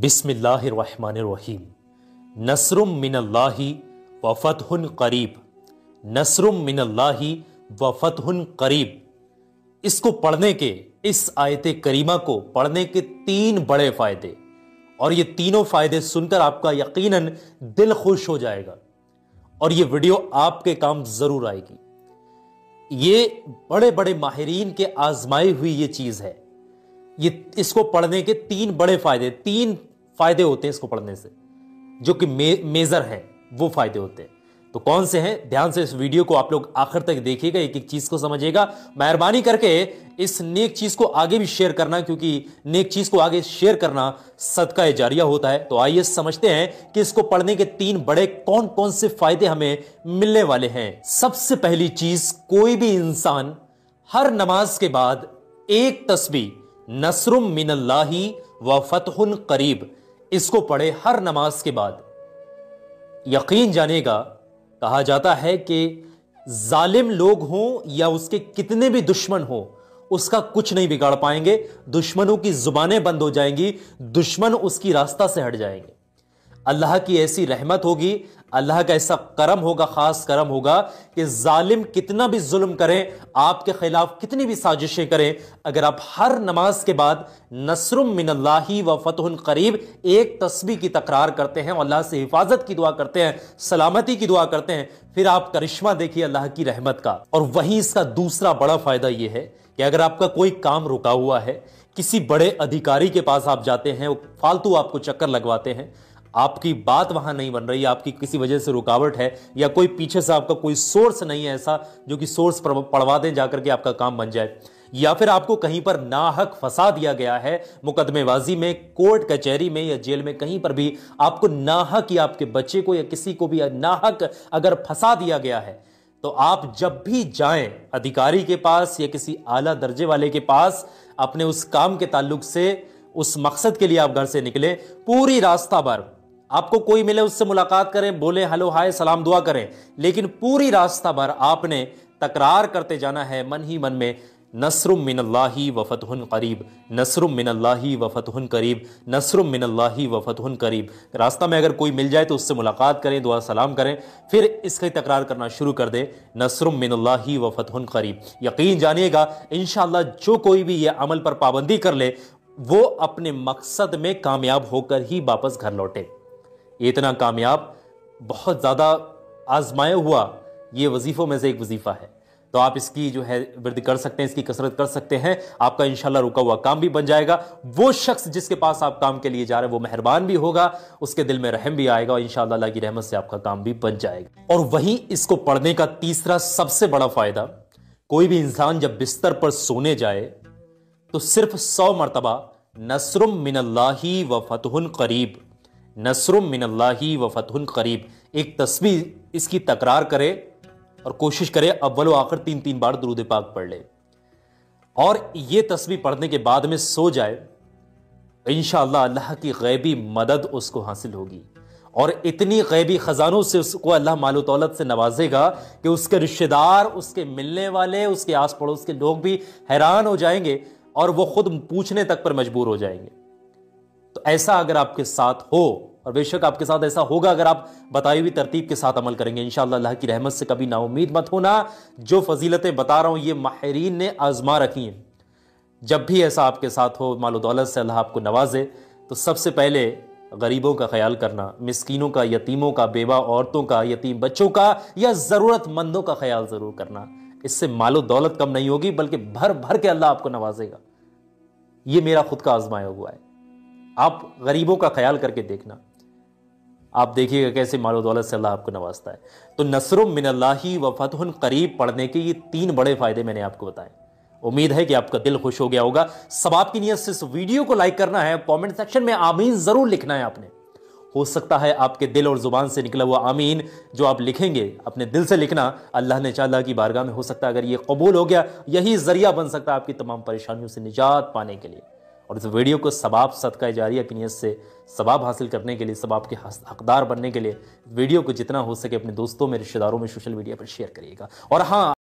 बिस्मिल्लाहिर्रहमानिर्रहीम। नस्रुम मिनल्लाहि व फतहुन करीब। नस्रुम मिनल्लाहि व फतहुन करीब। इसको पढ़ने के, इस आयत करीमा को पढ़ने के तीन बड़े फायदे, और ये तीनों फायदे सुनकर आपका यकीनन दिल खुश हो जाएगा और ये वीडियो आपके काम जरूर आएगी। ये बड़े बड़े माहिरीन के आजमाई हुई ये चीज है। ये इसको पढ़ने के तीन बड़े फायदे, तीन फायदे होते हैं इसको पढ़ने से, जो कि मेजर हैं, वो फायदे होते हैं। तो कौन से हैं? ध्यान से इस वीडियो को आप लोग आखिर तक देखिएगा, एक एक चीज को समझिएगा। मेहरबानी करके इस नेक चीज को आगे भी शेयर करना, क्योंकि नेक चीज को आगे शेयर करना सदका जारिया होता है। तो आइए समझते हैं कि इसको पढ़ने के तीन बड़े कौन कौन से फायदे हमें मिलने वाले हैं। सबसे पहली चीज, कोई भी इंसान हर नमाज के बाद एक तस्बीह नस्रुम मिनल्लाहि व फतहुन करीब इसको पढ़े हर नमाज के बाद। यकीन जानिएगा, कहा जाता है कि जालिम लोग हों या उसके कितने भी दुश्मन हों, उसका कुछ नहीं बिगाड़ पाएंगे। दुश्मनों की जुबानें बंद हो जाएंगी, दुश्मन उसकी रास्ता से हट जाएंगे। अल्लाह की ऐसी रहमत होगी, अल्लाह का ऐसा करम होगा, खास करम होगा कि जालिम कितना भी जुल्म करें, आपके खिलाफ कितनी भी साजिशें करें, अगर आप हर नमाज के बाद नस्रुम मिनल्लाहि व फतहुन करीब एक तस्बीह की तकरार करते हैं, अल्लाह से हिफाजत की दुआ करते हैं, सलामती की दुआ करते हैं, फिर आप करिश्मा देखिए अल्लाह की रहमत का। और वहीं इसका दूसरा बड़ा फायदा यह है कि अगर आपका कोई काम रुका हुआ है, किसी बड़े अधिकारी के पास आप जाते हैं, वो फालतू आपको चक्कर लगवाते हैं, आपकी बात वहां नहीं बन रही, आपकी किसी वजह से रुकावट है, या कोई पीछे से आपका कोई सोर्स नहीं है ऐसा जो कि सोर्स पढ़वा दें जाकर के आपका काम बन जाए, या फिर आपको कहीं पर नाहक फंसा दिया गया है, मुकदमेबाजी में, कोर्ट कचहरी में या जेल में, कहीं पर भी आपको नाहक या आपके बच्चे को या किसी को भी नाहक अगर फंसा दिया गया है, तो आप जब भी जाएं अधिकारी के पास या किसी आला दर्जे वाले के पास, अपने उस काम के ताल्लुक से, उस मकसद के लिए आप घर से निकले, पूरी रास्ता भर आपको कोई मिले उससे मुलाकात करें, बोले हेलो हाय सलाम दुआ करें, लेकिन पूरी रास्ता भर आपने तकरार करते जाना है मन ही मन में, नस्रुम मिनल्लाहि व फतहुन करीब, नस्रुम मिनल्लाहि व फतहुन करीब, नस्रुम मिनल्लाहि व फतहुन करीब। रास्ता में अगर कोई मिल जाए तो उससे मुलाकात करें, दुआ सलाम करें, फिर इसकी तकरार करना शुरू कर दे, नस्रुम मिनल्लाहि व फतहुन करीब। यकीन जानिएगा इंशाअल्लाह जो कोई भी ये अमल पर पाबंदी कर ले, वो अपने मकसद में कामयाब होकर ही वापस घर लौटे। ये इतना कामयाब, बहुत ज़्यादा आजमाया हुआ ये वजीफ़ों में से एक वजीफ़ा है। तो आप इसकी जो है वृद्धि कर सकते हैं, इसकी कसरत कर सकते हैं, आपका इंशाल्लाह रुका हुआ काम भी बन जाएगा। वो शख्स जिसके पास आप काम के लिए जा रहे हैं वो मेहरबान भी होगा, उसके दिल में रहम भी आएगा, और इंशाल्लाह अल्लाह की रहमत से आपका काम भी बन जाएगा। और वहीं इसको पढ़ने का तीसरा सबसे बड़ा फायदा, कोई भी इंसान जब बिस्तर पर सोने जाए तो सिर्फ 100 मरतबा नस्रुम मिनल्लाहि व फतहुन करीब, नस्रुम मिनल्लाहि व फतहुन करीब एक तस्बीह इसकी तकरार करे, और कोशिश करे अव्वल आखिर 3-3 बार दुरूद पाक पढ़ ले, और ये तस्बीह पढ़ने के बाद में सो जाए, इंशाअल्लाह अल्लाह की गैबी मदद उसको हासिल होगी, और इतनी गैबी खजानों से उसको अल्लाह मालो दौलत से नवाजेगा कि उसके रिश्तेदार, उसके मिलने वाले, उसके आस पड़ोस के लोग भी हैरान हो जाएंगे, और वो खुद पूछने तक पर मजबूर हो जाएंगे। तो ऐसा अगर आपके साथ हो, और बेशक आपके साथ ऐसा होगा अगर आप बताई हुई तरतीब के साथ अमल करेंगे, इंशाअल्लाह अल्लाह की रहमत से कभी नाउमीद मत होना। जो फजीलतें बता रहा हूं ये माहिरीन ने आजमा रखी हैं। जब भी ऐसा आपके साथ हो, मालो दौलत से अल्लाह आपको नवाजे, तो सबसे पहले गरीबों का ख्याल करना, मिस्कीनों का, यतीमों का, बेवा औरतों का, यतीम बच्चों का, या जरूरतमंदों का ख्याल जरूर करना। इससे मालो दौलत कम नहीं होगी, बल्कि भर भर के अल्लाह आपको नवाजेगा। ये मेरा खुद का आजमाया हुआ है। आप गरीबों का ख्याल करके देखना, आप देखिएगा कैसे मालो दौलत से अल्लाह आपको नवाजता है। तो नस्रुम मिनल्लाहि व फतहुन करीब पढ़ने के ये तीन बड़े फायदे मैंने आपको बताए। उम्मीद है कि आपका दिल खुश हो गया होगा। सब आपकी नियत से इस वीडियो को लाइक करना है, कमेंट सेक्शन में आमीन जरूर लिखना है आपने। हो सकता है आपके दिल और जुबान से निकला हुआ आमीन जो आप लिखेंगे, अपने दिल से लिखना, अल्लाह ने चाहा अल्लाह की बारगाह में हो सकता है अगर ये कबूल हो गया, यही जरिया बन सकता है आपकी तमाम परेशानियों से निजात पाने के लिए। और इस वीडियो को सबाब सदका जारिया की नियत से सबाब हासिल करने के लिए, सबाब के हकदार बनने के लिए वीडियो को जितना हो सके अपने दोस्तों में, रिश्तेदारों में, सोशल मीडिया पर शेयर करिएगा। और हाँ,